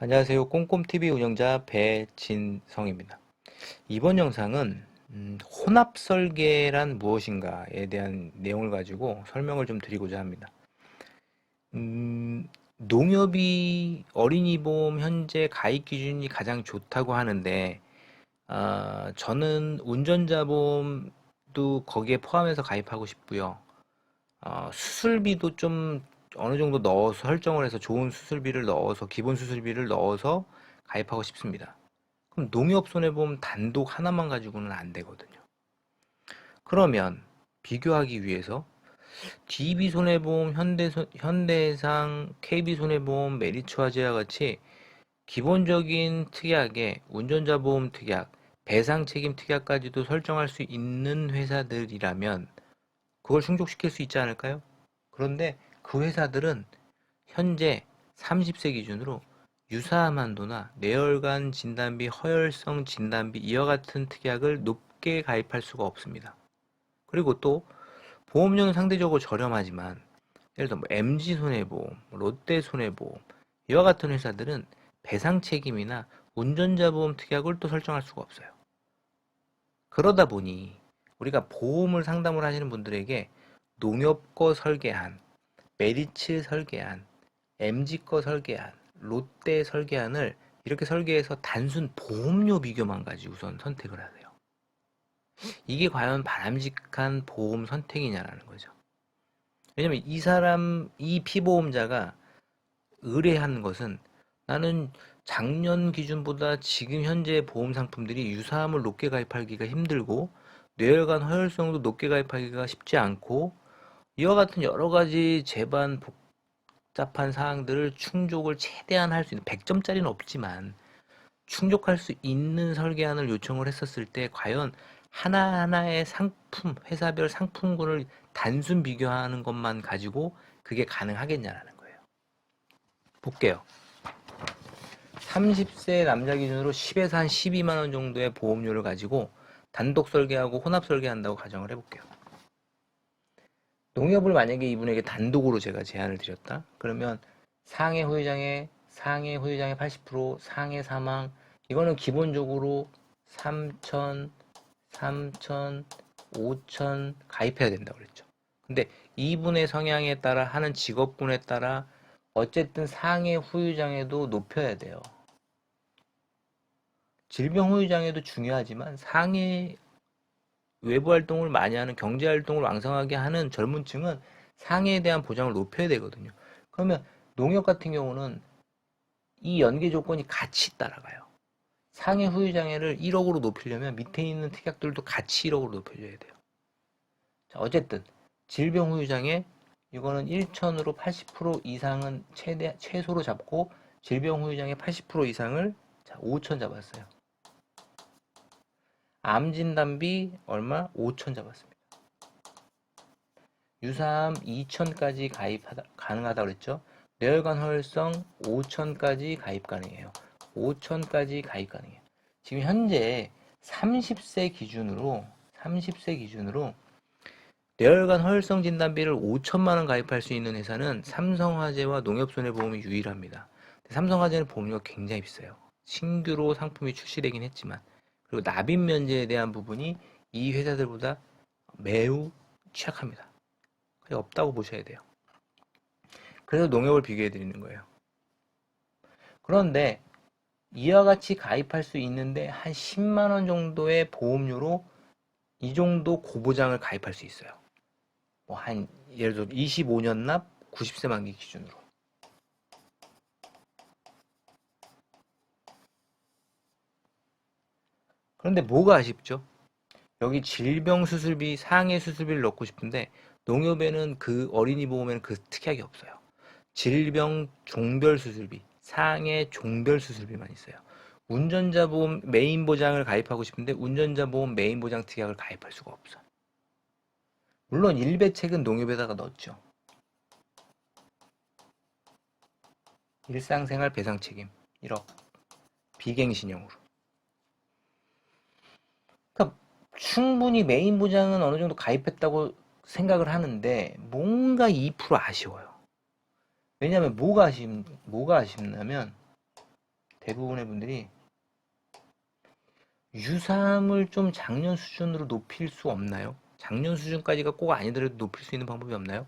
안녕하세요. 꼼꼼TV 운영자 배진성입니다. 이번 영상은 혼합 설계란 무엇인가에 대한 내용을 가지고 설명을 좀 드리고자 합니다. 농협이 어린이보험 현재 가입 기준이 가장 좋다고 하는데, 저는 운전자 보험도 거기에 포함해서 가입하고 싶고요. 수술비도 좀 어느 정도 넣어서 설정을 해서 좋은 수술비를 넣어서 기본 수술비를 넣어서 가입하고 싶습니다. 그럼 농협 손해보험 단독 하나만 가지고는 안 되거든요. 그러면 비교하기 위해서 DB 손해보험, 현대해상, KB 손해보험, 메리츠화재와 같이 기본적인 특약에 운전자 보험 특약, 배상 책임 특약까지도 설정할 수 있는 회사들이라면 그걸 충족시킬 수 있지 않을까요? 그런데 그 회사들은 현재 30세 기준으로 유사암 한도나 뇌혈관 진단비, 허혈성 진단비 이와 같은 특약을 높게 가입할 수가 없습니다. 그리고 또 보험료는 상대적으로 저렴하지만 예를 들어 MG손해보험, 롯데손해보험 이와 같은 회사들은 배상 책임이나 운전자 보험 특약을 또 설정할 수가 없어요. 그러다 보니 우리가 보험을 상담을 하시는 분들에게 농협 거 설계한, 메리츠 설계한, MG 거 설계한, 롯데 설계안을 이렇게 설계해서 단순 보험료 비교만 가지고선 선택을 하세요. 이게 과연 바람직한 보험 선택이냐라는 거죠. 왜냐면 이 피보험자가 의뢰한 것은 나는 작년 기준보다 지금 현재 보험 상품들이 유사함을 높게 가입하기가 힘들고 뇌혈관 허혈성도 높게 가입하기가 쉽지 않고 이와 같은 여러 가지 재반 복잡한 사항들을 충족을 최대한 할 수 있는 100점짜리는 없지만 충족할 수 있는 설계안을 요청을 했었을 때 과연 하나하나의 상품, 회사별 상품군을 단순 비교하는 것만 가지고 그게 가능하겠냐라는 거예요. 볼게요. 30세 남자 기준으로 10에서 한 12만 원 정도의 보험료를 가지고 단독 설계하고 혼합 설계한다고 가정을 해볼게요. 농협을 만약에 이분에게 단독으로 제가 제안을 드렸다. 그러면 상해 후유장의 80%, 상해 사망 이거는 기본적으로 3천, 3천, 5천 가입해야 된다고 그랬죠. 근데 이분의 성향에 따라 하는 직업군에 따라 어쨌든 상해 후유장애도 높여야 돼요. 질병 후유장애도 중요하지만 상해 외부 활동을 많이 하는 경제 활동을 왕성하게 하는 젊은 층은 상해에 대한 보장을 높여야 되거든요. 그러면 농협 같은 경우는 이 연계 조건이 같이 따라가요. 상해 후유 장애를 1억으로 높이려면 밑에 있는 특약들도 같이 1억으로 높여줘야 돼요. 자, 어쨌든 질병 후유 장애 이거는 1천으로 80% 이상은 최소로 잡고 질병 후유 장애 80% 이상을 5천 잡았어요. 암 진단비 얼마? 5천 잡았습니다. 유사암 2천까지 가능하다고 그랬죠. 뇌혈관 허혈성 5천까지 가입 가능해요. 5천까지 가입 가능해요. 지금 현재 30세 기준으로 뇌혈관 허혈성 진단비를 5천만 원 가입할 수 있는 회사는 삼성화재와 농협손해보험이 유일합니다. 삼성화재는 보험료가 굉장히 비싸요. 신규로 상품이 출시되긴 했지만 그리고 납입 면제에 대한 부분이 이 회사들보다 매우 취약합니다. 거의 없다고 보셔야 돼요. 그래서 농협을 비교해 드리는 거예요. 그런데 이와 같이 가입할 수 있는데 한 10만 원 정도의 보험료로 이 정도 고보장을 가입할 수 있어요. 뭐 한 예를 들어 25년 납 90세 만기 기준으로. 그런데 뭐가 아쉽죠? 여기 질병 수술비, 상해 수술비를 넣고 싶은데 농협에는 그 어린이 보험에는 그 특약이 없어요. 질병 종별 수술비, 상해 종별 수술비만 있어요. 운전자 보험 메인 보장을 가입하고 싶은데 운전자 보험 메인 보장 특약을 가입할 수가 없어. 물론 일배책은 농협에다가 넣었죠. 일상생활 배상 책임 1억 비갱신형으로. 그러니까 충분히 메인 보장은 어느 정도 가입했다고 생각을 하는데 뭔가 2% 아쉬워요. 왜냐하면 뭐가 아쉽냐면 대부분의 분들이 유사함을 좀 작년 수준으로 높일 수 없나요? 작년 수준까지가 꼭 아니더라도 높일 수 있는 방법이 없나요?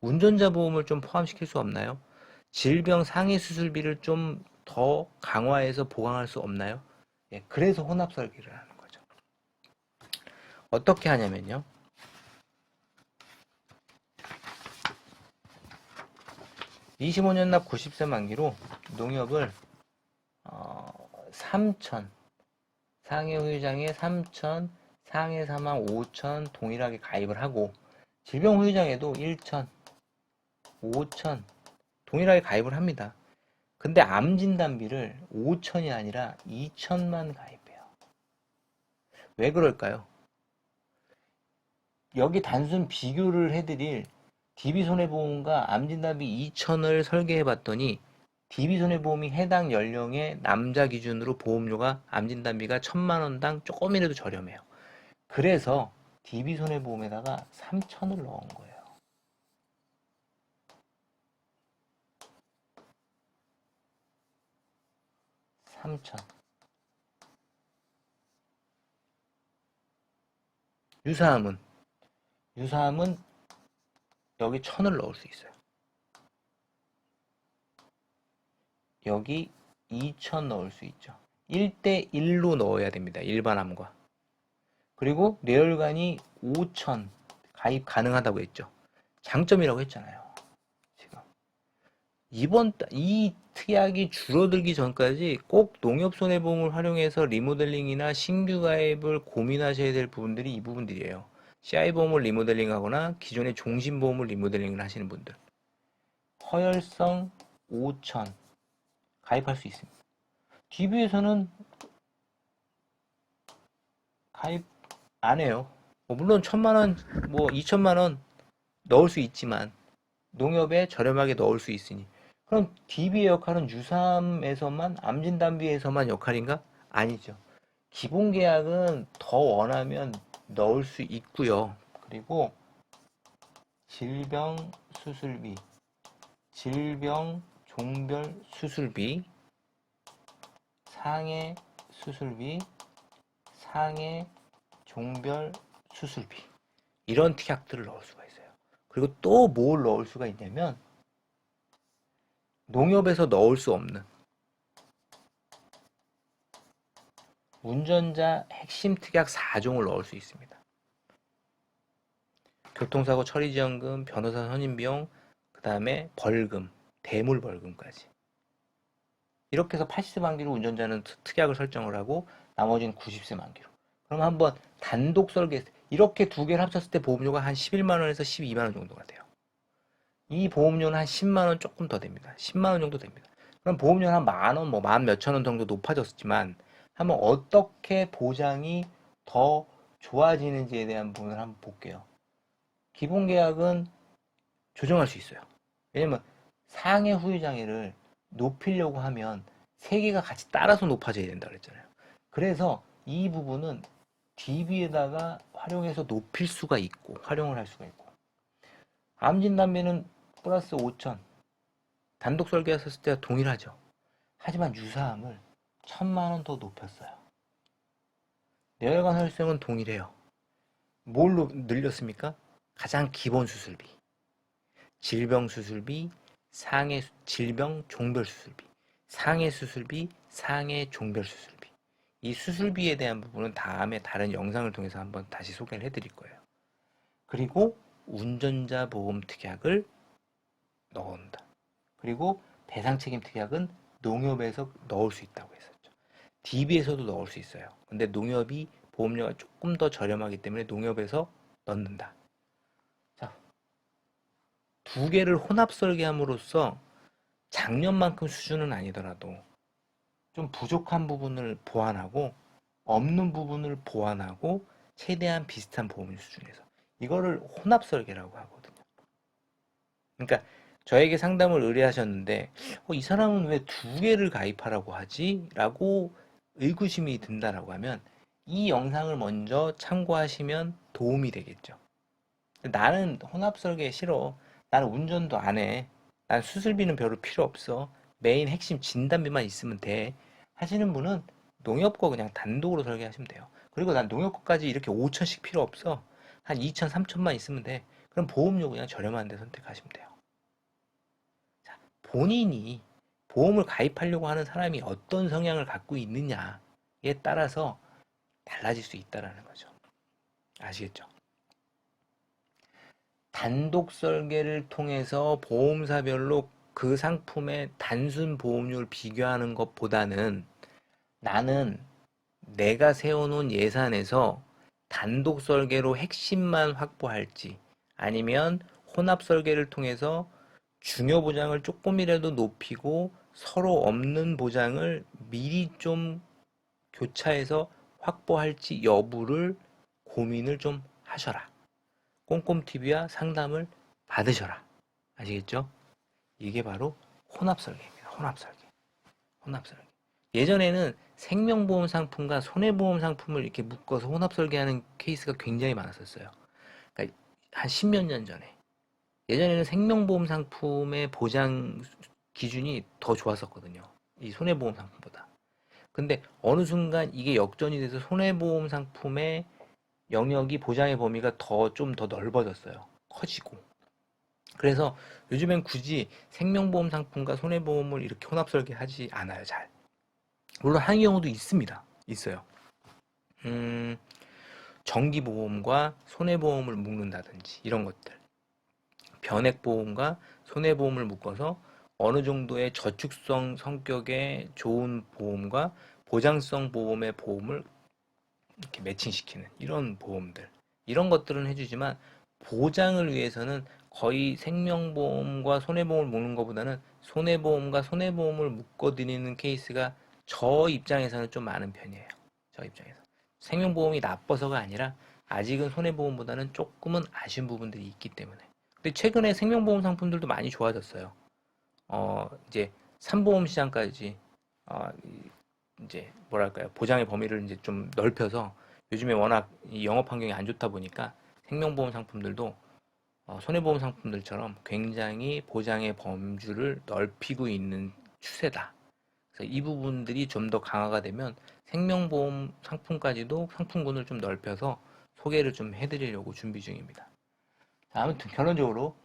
운전자 보험을 좀 포함시킬 수 없나요? 질병 상해 수술비를 좀 더 강화해서 보강할 수 없나요? 예, 그래서 혼합 설계를 하는 거죠. 어떻게 하냐면요. 25년 납 90세 만기로 농협을 3천 상해 후유장에 3천 상해 사망 5천 동일하게 가입을 하고 질병 후유장에도 1천 5천 동일하게 가입을 합니다. 근데 암 진단비를 5천이 아니라 2천만 가입해요. 왜 그럴까요? 여기 단순 비교를 해드릴 DB손해보험과 암 진단비 2천을 설계해 봤더니 DB손해보험이 해당 연령의 남자 기준으로 보험료가 암 진단비가 1,000만 원당 조금이라도 저렴해요. 그래서 DB손해보험에다가 3천을 넣은 거예요. 3천. 유사함은 여기 1,000을 넣을 수 있어요. 여기 2천 넣을 수 있죠. 1대1로 넣어야 됩니다. 일반암과. 그리고 뇌혈관이 5천 가입 가능하다고 했죠. 장점이라고 했잖아요. 지금 이 특약이 줄어들기 전까지 꼭 농협손해보험을 활용해서 리모델링이나 신규 가입을 고민하셔야 될 부분들이 이 부분들이에요. CI보험을 리모델링하거나 기존의 종신보험을 리모델링을 하시는 분들. 허혈성 5천 가입할 수 있습니다. DB에서는 가입 안 해요. 물론 1,000만 원, 2천만 원 넣을 수 있지만 농협에 저렴하게 넣을 수 있으니 그럼 DB의 역할은 유사암에서만 암진단비에서만 역할인가? 아니죠. 기본 계약은 더 원하면 넣을 수 있고요. 그리고 질병 수술비, 질병 종별 수술비, 상해 수술비, 상해 종별 수술비 이런 특약들을 넣을 수가 있어요. 그리고 또 뭘 넣을 수가 있냐면 농협에서 넣을 수 없는 운전자 핵심 특약 4종을 넣을 수 있습니다. 교통사고 처리지원금, 변호사 선임비용, 그 다음에 벌금, 대물 벌금까지. 이렇게 해서 80세 만기로 운전자는 특약을 설정을 하고 나머지는 90세 만기로. 그럼 한번 단독 설계, 이렇게 두 개를 합쳤을 때 보험료가 한 11만 원에서 12만 원 정도가 돼요. 이 보험료는 한 10만 원 조금 더 됩니다. 10만 원 정도 됩니다. 그럼 보험료는 한 만 원, 만 몇천 원 정도 높아졌지만 한번 어떻게 보장이 더 좋아지는지에 대한 부분을 한번 볼게요. 기본 계약은 조정할 수 있어요. 왜냐면 상해 후유 장애를 높이려고 하면 세 개가 같이 따라서 높아져야 된다 그랬잖아요. 그래서 이 부분은 DB에다가 활용해서 높일 수가 있고 활용을 할 수가 있고 암 진단비는 플러스 5천 단독 설계했을 때와 동일하죠. 하지만 유사암을 1,000만 원 더 높였어요. 뇌혈관 혈색은 동일해요. 뭘로 늘렸습니까? 가장 기본 수술비, 질병 수술비, 질병 종별 수술비, 상해 수술비, 상해 종별 수술비. 이 수술비에 대한 부분은 다음에 다른 영상을 통해서 한번 다시 소개를 해드릴 거예요. 그리고 운전자 보험 특약을 넣는다. 그리고 배상 책임 특약은 농협에서 넣을 수 있다고 했었죠. DB에서도 넣을 수 있어요. 근데 농협이 보험료가 조금 더 저렴하기 때문에 농협에서 넣는다. 자, 두 개를 혼합 설계함으로써 작년만큼 수준은 아니더라도 좀 부족한 부분을 보완하고 없는 부분을 보완하고 최대한 비슷한 보험료 수준에서 이거를 혼합 설계라고 하거든요. 그러니까 저에게 상담을 의뢰하셨는데 이 사람은 왜 두 개를 가입하라고 하지? 라고 의구심이 든다라고 하면 이 영상을 먼저 참고하시면 도움이 되겠죠. 나는 혼합 설계 싫어. 나는 운전도 안 해. 난 수술비는 별로 필요 없어. 메인 핵심 진단비만 있으면 돼. 하시는 분은 농협 거 그냥 단독으로 설계하시면 돼요. 그리고 난 농협 거까지 이렇게 5천씩 필요 없어. 한 2천, 3천만 있으면 돼. 그럼 보험료 그냥 저렴한 데 선택하시면 돼요. 자, 본인이 보험을 가입하려고 하는 사람이 어떤 성향을 갖고 있느냐에 따라서 달라질 수 있다라는 거죠. 아시겠죠? 단독 설계를 통해서 보험사별로 그 상품의 단순 보험료를 비교하는 것보다는 나는 내가 세워놓은 예산에서 단독 설계로 핵심만 확보할지 아니면 혼합 설계를 통해서 중요 보장을 조금이라도 높이고 서로 없는 보장을 미리 좀 교차해서 확보할지 여부를 고민을 좀 하셔라. 꼼꼼TV와 상담을 받으셔라. 아시겠죠? 이게 바로 혼합설계입니다. 혼합설계. 혼합설계. 예전에는 생명보험 상품과 손해보험 상품을 이렇게 묶어서 혼합설계하는 케이스가 굉장히 많았었어요. 그러니까 한 십몇 년 전에. 예전에는 생명보험 상품의 보장 기준이 더 좋았었거든요. 이 손해보험 상품보다. 근데 어느 순간 이게 역전이 돼서 손해보험 상품의 영역이 보장의 범위가 좀 더 넓어졌어요. 커지고. 그래서 요즘엔 굳이 생명보험 상품과 손해보험을 이렇게 혼합 설계하지 않아요, 잘. 물론 하는 경우도 있습니다. 있어요. 음, 정기보험과 손해보험을 묶는다든지 이런 것들. 변액보험과 손해보험을 묶어서 어느 정도의 저축성 성격의 좋은 보험과 보장성 보험의 보험을 이렇게 매칭시키는 이런 보험들. 이런 것들은 해주지만 보장을 위해서는 거의 생명보험과 손해보험을 묶는 것보다는 손해보험과 손해보험을 묶어드리는 케이스가 저 입장에서는 좀 많은 편이에요. 저 입장에서. 생명보험이 나빠서가 아니라 아직은 손해보험보다는 조금은 아쉬운 부분들이 있기 때문에. 근데 최근에 생명보험 상품들도 많이 좋아졌어요. 이제 삼보험 시장까지 이제 뭐랄까요, 보장의 범위를 이제 좀 넓혀서 요즘에 워낙 이 영업 환경이 안 좋다 보니까 생명보험 상품들도 손해보험 상품들처럼 굉장히 보장의 범주를 넓히고 있는 추세다. 그래서 이 부분들이 좀 더 강화가 되면 생명보험 상품까지도 상품군을 좀 넓혀서 소개를 좀 해드리려고 준비 중입니다. 아무튼 결론적으로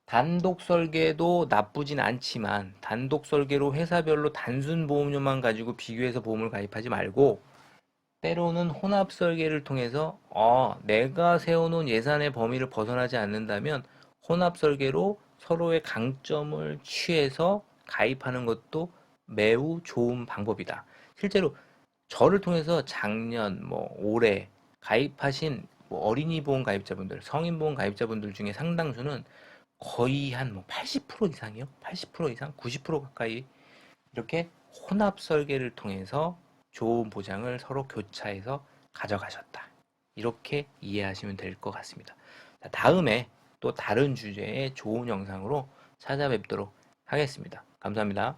단독 설계도 나쁘진 않지만 단독 설계로 회사별로 단순 보험료만 가지고 비교해서 보험을 가입하지 말고 때로는 혼합 설계를 통해서 내가 세워놓은 예산의 범위를 벗어나지 않는다면 혼합 설계로 서로의 강점을 취해서 가입하는 것도 매우 좋은 방법이다. 실제로 저를 통해서 작년, 뭐 올해 가입하신 뭐 어린이 보험 가입자분들, 성인 보험 가입자분들 중에 상당수는 거의 한 뭐 80% 이상이요? 80% 이상? 90% 가까이 이렇게 혼합 설계를 통해서 좋은 보장을 서로 교차해서 가져가셨다. 이렇게 이해하시면 될 것 같습니다. 자, 다음에 또 다른 주제의 좋은 영상으로 찾아뵙도록 하겠습니다. 감사합니다.